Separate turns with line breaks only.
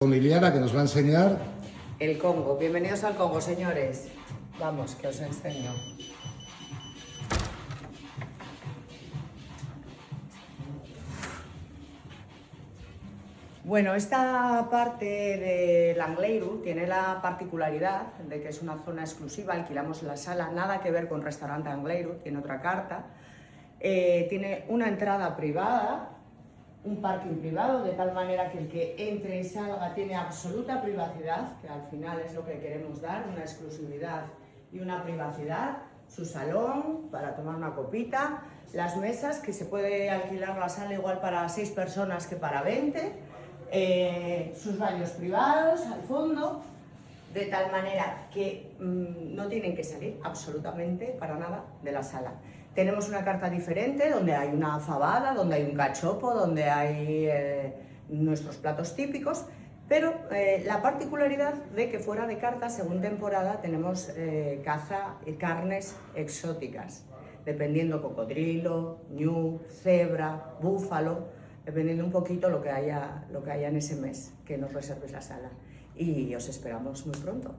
Con Liliana, que nos va a enseñar
el Congo. Bienvenidos al Congo, señores. Vamos, que os enseño. Bueno, esta parte de Langleiru tiene la particularidad de que es una zona exclusiva, alquilamos la sala, nada que ver con Restaurante Langleiru, tiene otra carta. Tiene una entrada privada, un parking privado, de tal manera que el que entre y salga tiene absoluta privacidad, que al final es lo que queremos dar, una exclusividad y una privacidad, su salón para tomar una copita, las mesas, que se puede alquilar la sala igual para 6 personas que para 20, sus baños privados al fondo, de tal manera que no tienen que salir absolutamente para nada de la sala. Tenemos una carta diferente donde hay una fabada, donde hay un cachopo, donde hay nuestros platos típicos, pero la particularidad de que fuera de carta, según temporada, tenemos caza y carnes exóticas, dependiendo cocodrilo, ñu, cebra, búfalo, dependiendo un poquito lo que haya en ese mes que nos reserves la sala. Y os esperamos muy pronto.